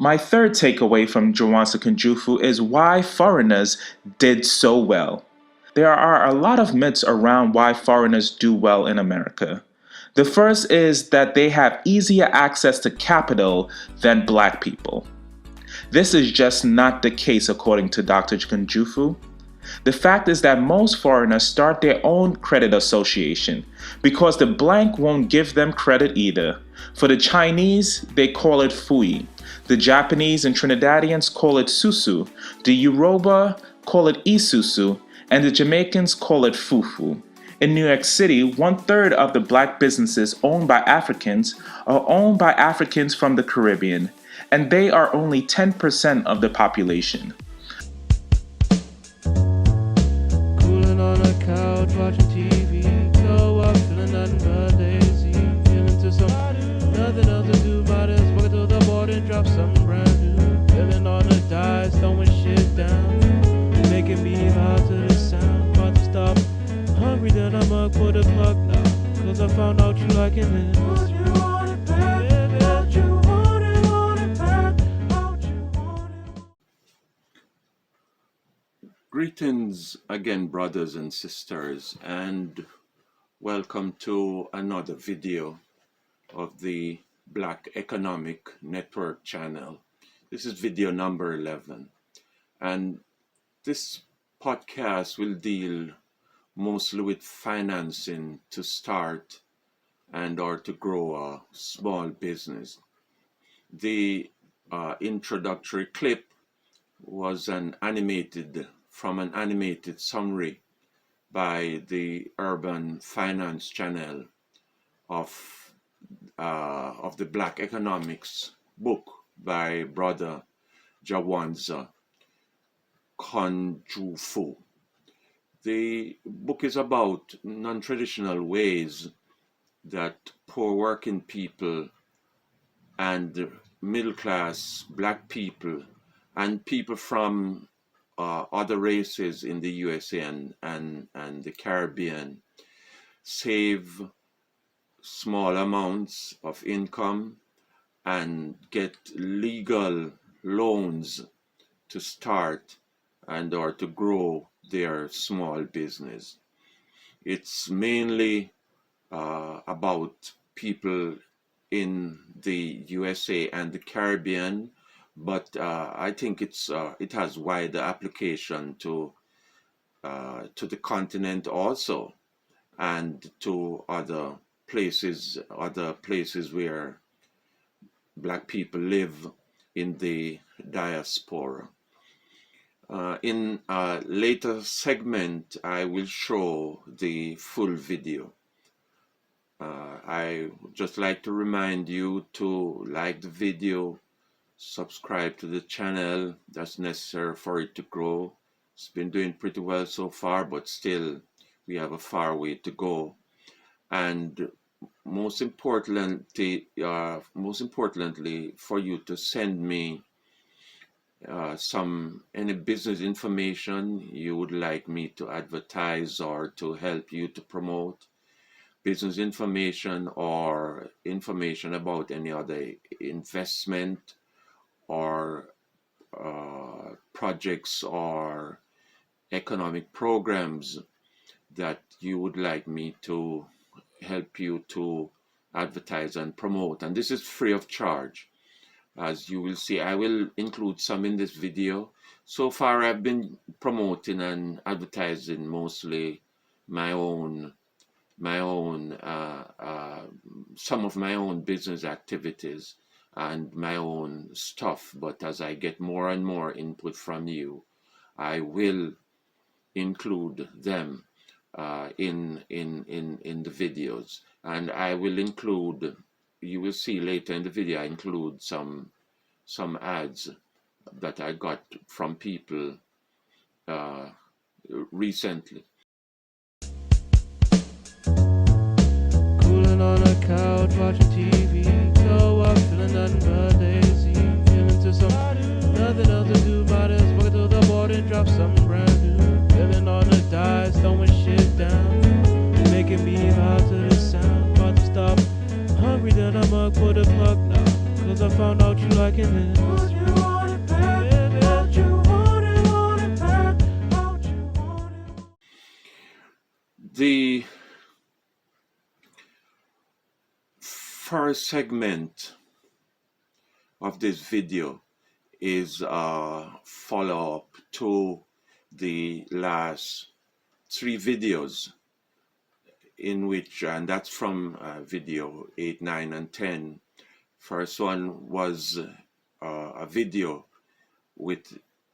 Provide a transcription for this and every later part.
My third takeaway from Jawansa Kanjufu is why foreigners did so well. There are a lot of myths around why foreigners do well in America. The first is that they have easier access to capital than black people. This is just not the case according to Dr. Kanjufu. The fact is that most foreigners start their own credit association because the bank won't give them credit either. For the Chinese, they call it fui. The Japanese and Trinidadians call it susu. The Yoruba call it isusu. And the Jamaicans call it fufu. In New York City, 1/3 of the black businesses owned by Africans are owned by Africans from the Caribbean, and they are only 10% of the population. Cooling on a couch, watching TV, go up, feeling nothing but lazy, feeling to some, nothing else to do, might as well go to the board and drop something brand new, feeling on the dice, throwing shit down, making me vibe to the sound, about to stop, hungry then I'm up for the plug now, cause I found out you liking it. Don't you want it back? Don't you want it back? Don't you want it? Greetings again, brothers and sisters, and welcome to another video of the Black Economic Network channel. This is video number 11, and this podcast will deal mostly with financing to start and or to grow a small business. The introductory clip was an animated summary by the Urban Finance channel of the Black Economics book by Brother Jawansa Kanjufu. The book is about non-traditional ways that poor working people and middle-class black people and people from other races in the USA and the Caribbean save small amounts of income and get legal loans to start and or to grow their small business. It's mainly about people in the USA and the Caribbean, but I think it has wider application to the continent also, and to other places where black people live in the diaspora. In a later segment, I will show the full video. I would just like to remind you to like the video, subscribe to the channel. That's necessary for it to grow. It's been doing pretty well so far, but still we have a far way to go. And most importantly, for you to send me any business information you would like me to advertise or to help you to promote, business information or information about any other investment or projects or economic programs that you would like me to help you to advertise and promote. And this is free of charge. As you will see, I will include some in this video. So far, I've been promoting and advertising mostly some of my own business activities and my own stuff. But as I get more and more input from you, I will include them in the videos, and I will include. You will see later in the video, I include some ads that I got from people recently. Cooling on a couch, watching TV, go up, feeling nothing but lazy, feeling to some, nothing else to do, might as well go to the board and drop something brand new, feeling on the dice, throwing shit down, making me vibe to the sound, about to stop, hungry then I'm up for the plug now, cause I found out you liking this? Don't you want it back? Don't you want it back? Don't you want it? The first segment of this video is a follow-up to the last 3 videos in which, and that's from video 8, 9, and 10. First one was a video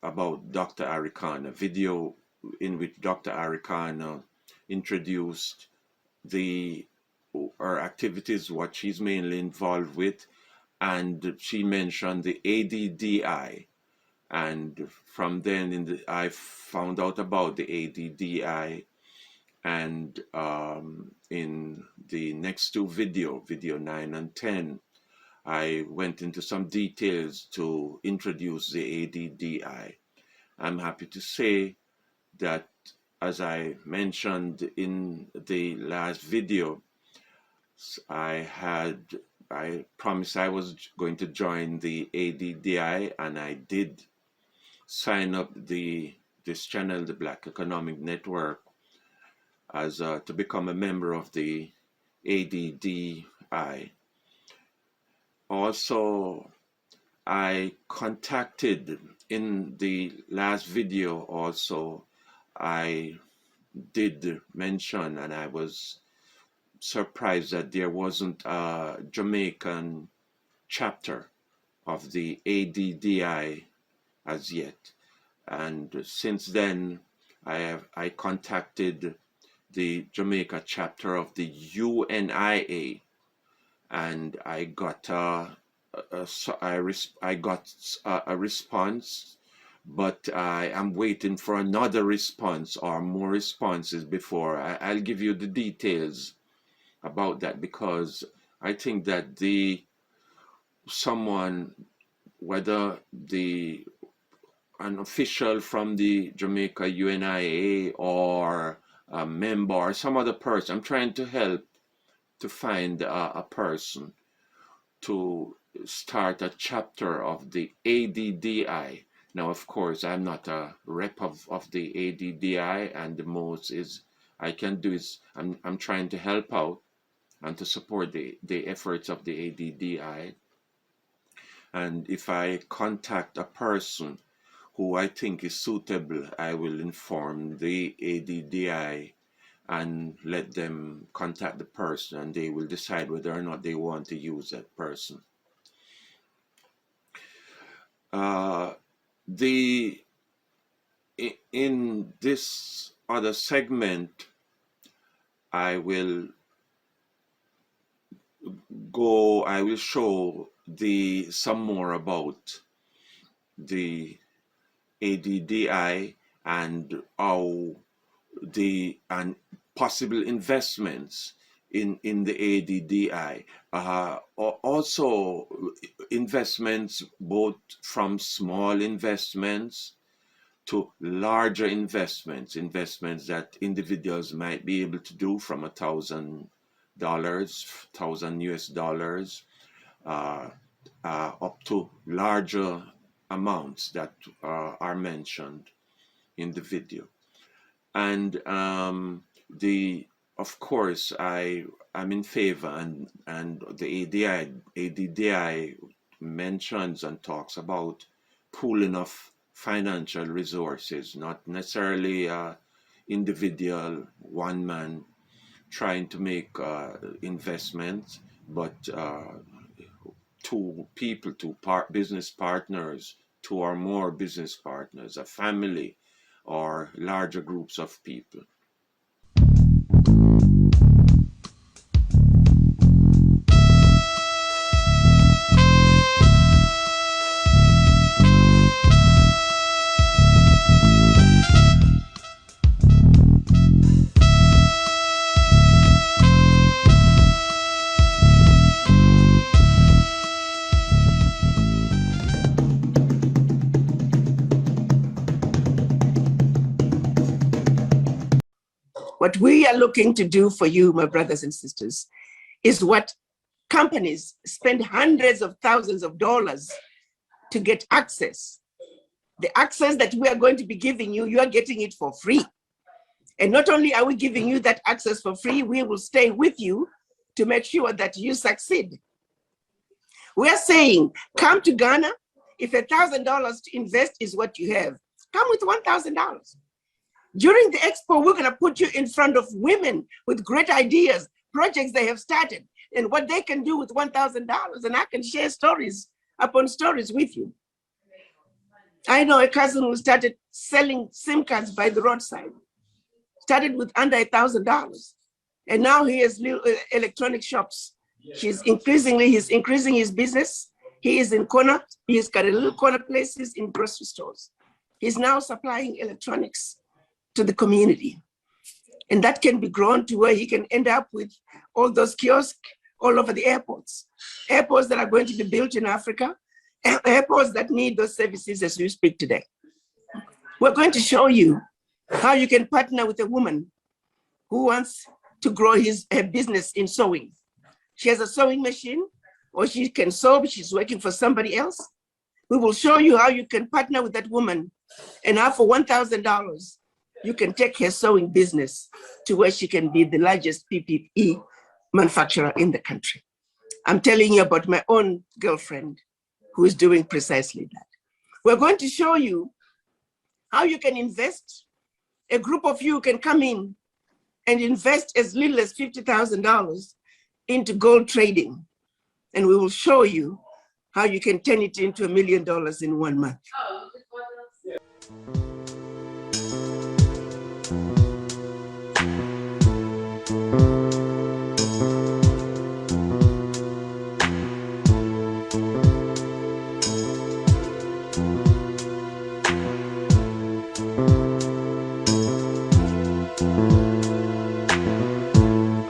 about Dr. Arikana, a video in which Dr. Arikana introduced her activities, what she's mainly involved with, and she mentioned the ADDI. And from then I found out about the ADDI, and in the next 2 video 9 and 10, I went into some details to introduce the ADDI. I'm happy to say that, as I mentioned in the last video, I promised I was going to join the ADDI, and I did sign up this channel, the Black Economic Network, as to become a member of the ADDI. Also, I contacted, in the last video also, I did mention, and I was surprised that there wasn't a Jamaican chapter of the ADDI as yet. And since then, I contacted the Jamaica chapter of the UNIA, and I got a response, but I am waiting for another response or more responses before I'll give you the details about that, because I think that someone, whether an official from the Jamaica UNIA or a member or some other person, I'm trying to help to find a person to start a chapter of the ADDI. Now, of course, I'm not a rep of the ADDI, and the most I can do is I'm trying to help out and to support the efforts of the ADDI. And if I contact a person who I think is suitable, I will inform the ADDI and let them contact the person, and they will decide whether or not they want to use that person. In this other segment, I will show some more about the ADDI and how and possible investments in the ADDI. Also investments, both from small investments to larger investments that individuals might be able to do from $1,000, $1,000 US, up to larger amounts that are mentioned in the video. And of course, I'm in favor, and the ADDI mentions and talks about pooling of financial resources, not necessarily individual, one man trying to make investments, but two people, business partners, 2 or more business partners, a family, or larger groups of people. What we are looking to do for you, my brothers and sisters, is what companies spend hundreds of thousands of dollars to get access. The access that we are going to be giving you, you are getting it for free. And not only are we giving you that access for free, we will stay with you to make sure that you succeed. We are saying, come to Ghana. If $1,000 to invest is what you have, come with $1,000. During the expo, we're going to put you in front of women with great ideas, projects they have started, and what they can do with $1,000. And I can share stories upon stories with you. I know a cousin who started selling SIM cards by the roadside, started with under $1,000. And now he has little electronic shops. He's increasing his business. He is in corner. He's got a little corner places in grocery stores. He's now supplying electronics to the community. And that can be grown to where he can end up with all those kiosks all over the airports. Airports that are going to be built in Africa, airports that need those services as we speak today. We're going to show you how you can partner with a woman who wants to grow her business in sewing. She has a sewing machine, or she can sew, but she's working for somebody else. We will show you how you can partner with that woman, and now for $1,000, you can take her sewing business to where she can be the largest PPE manufacturer in the country. I'm telling you about my own girlfriend who is doing precisely that. We're going to show you how you can invest. A group of you can come in and invest as little as $50,000 into gold trading. And we will show you how you can turn it into $1 million in 1 month.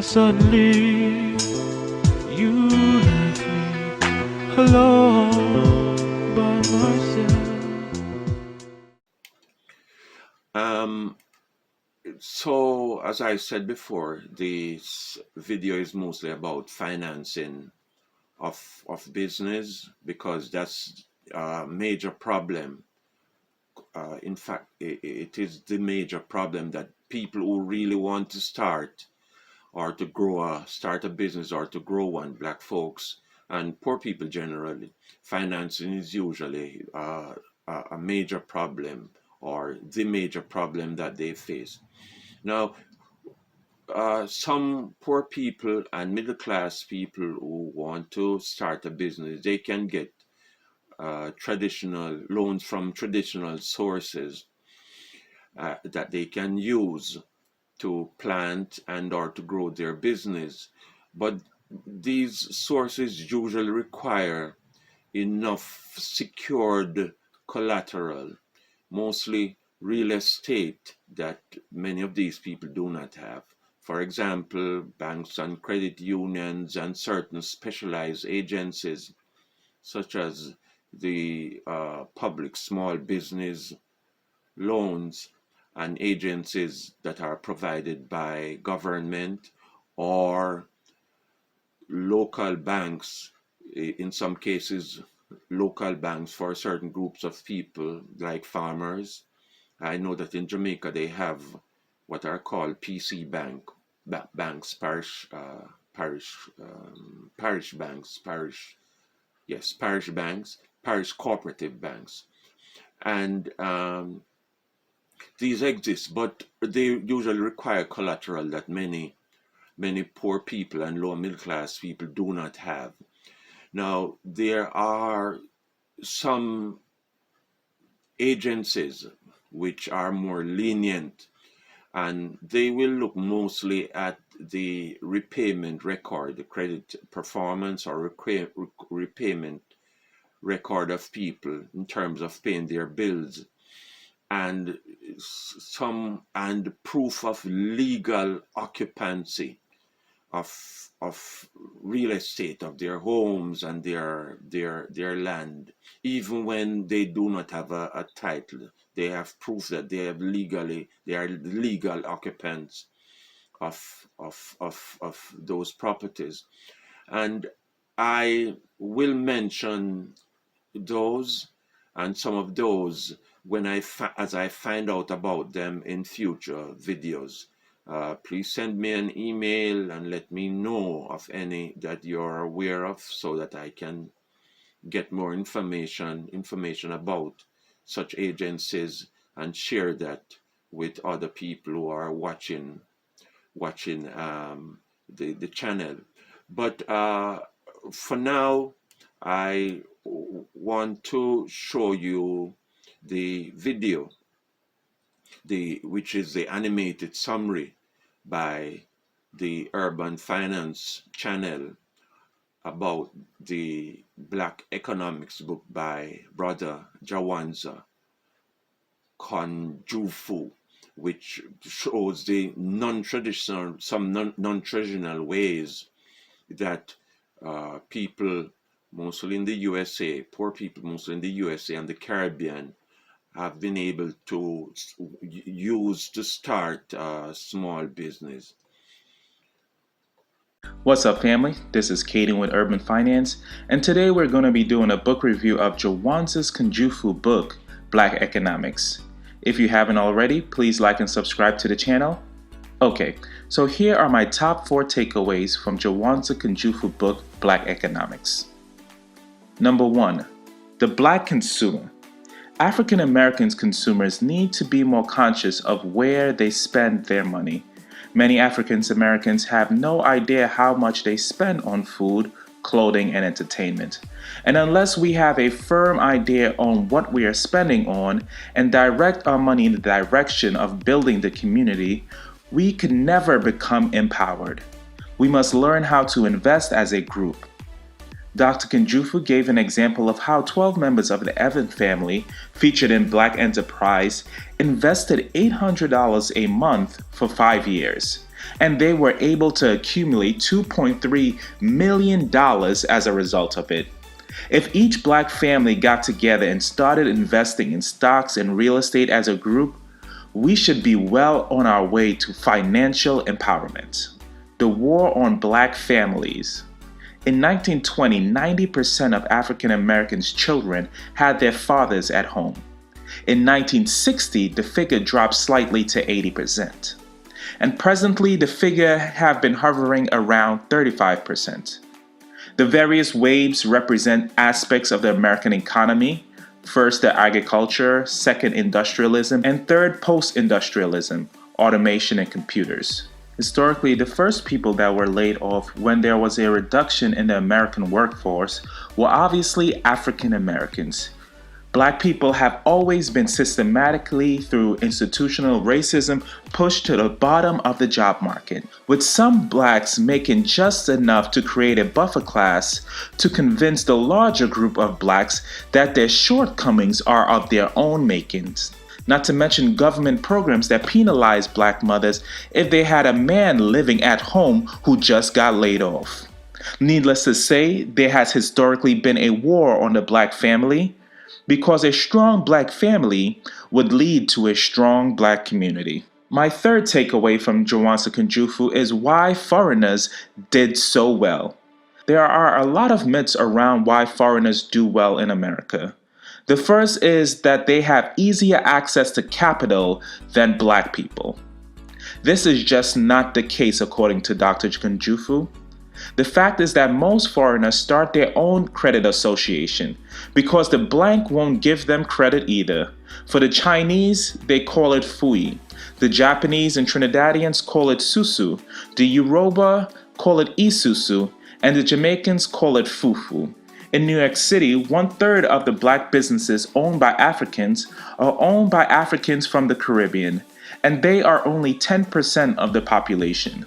Suddenly, you left me alone by myself. So, as I said before, this video is mostly about financing of business, because that's a major problem. In fact, it is the major problem that people who really want to start or to start a business or to grow one, Black folks and poor people generally, financing is usually a major problem, or the major problem that they face. Now, some poor people and middle class people who want to start a business, they can get traditional loans from traditional sources that they can use to plant and or to grow their business. But these sources usually require enough secured collateral, mostly real estate, that many of these people do not have. For example, banks and credit unions and certain specialized agencies, such as the public small business loans and agencies that are provided by government or local banks, in some cases local banks for certain groups of people like farmers. I know that in Jamaica they have what are called PC banks, parish banks, parish cooperative banks. And these exist, but they usually require collateral that many poor people and lower middle class people do not have. Now, there are some agencies which are more lenient, and they will look mostly at the repayment record, the credit performance or repayment record of people in terms of paying their bills, and proof of legal occupancy of real estate, of their homes and their land, even when they do not have a title. They have proof that they are legal occupants of those properties. And I will mention those, and some of those, when as I find out about them in future videos, please send me an email and let me know of any that you're aware of, so that I can get more information about such agencies and share that with other people who are watching the channel. But for now, I want to show you the video, which is the animated summary by the Urban Finance channel about the Black Economics book by Brother Jawanza Kanjufu, which shows the non-traditional ways that people, mostly in the USA, poor people mostly in the USA and the Caribbean, have been able to use to start a small business. What's up, family? This is Kaden with Urban Finance, and today we're going to be doing a book review of Jawanza's Kanjufu book, Black Economics. If you haven't already, please like and subscribe to the channel. Okay, so here are my top 4 takeaways from Jawanza Kanjufu book, Black Economics. Number 1, the Black consumer. African American consumers need to be more conscious of where they spend their money. Many African Americans have no idea how much they spend on food, clothing, and entertainment. And unless we have a firm idea on what we are spending on and direct our money in the direction of building the community, we can never become empowered. We must learn how to invest as a group. Dr. Kanjufu gave an example of how 12 members of the Evans family, featured in Black Enterprise, invested $800 a month for 5 years, and they were able to accumulate $2.3 million as a result of it. If each Black family got together and started investing in stocks and real estate as a group, we should be well on our way to financial empowerment. The war on Black families. In 1920, 90% of African Americans' children had their fathers at home. In 1960, the figure dropped slightly to 80%. And presently, the figure have been hovering around 35%. The various waves represent aspects of the American economy. First, the agriculture, second, industrialism, and third, post-industrialism, automation and computers. Historically, the first people that were laid off when there was a reduction in the American workforce were obviously African Americans. Black people have always been systematically, through institutional racism, pushed to the bottom of the job market, with some blacks making just enough to create a buffer class to convince the larger group of blacks that their shortcomings are of their own makings. Not to mention government programs that penalize Black mothers if they had a man living at home who just got laid off. Needless to say, there has historically been a war on the Black family, because a strong Black family would lead to a strong Black community. My third takeaway from Jawanza Kanjufu is why foreigners did so well. There are a lot of myths around why foreigners do well in America. The first is that they have easier access to capital than Black people. This is just not the case according to Dr. Kanjufu. The fact is that most foreigners start their own credit association because the blank won't give them credit either. For the Chinese, they call it fui. The Japanese and Trinidadians call it susu. The Yoruba call it isusu. And the Jamaicans call it fufu. In New York City, 1/3 of the Black businesses owned by Africans are owned by Africans from the Caribbean, and they are only 10% of the population.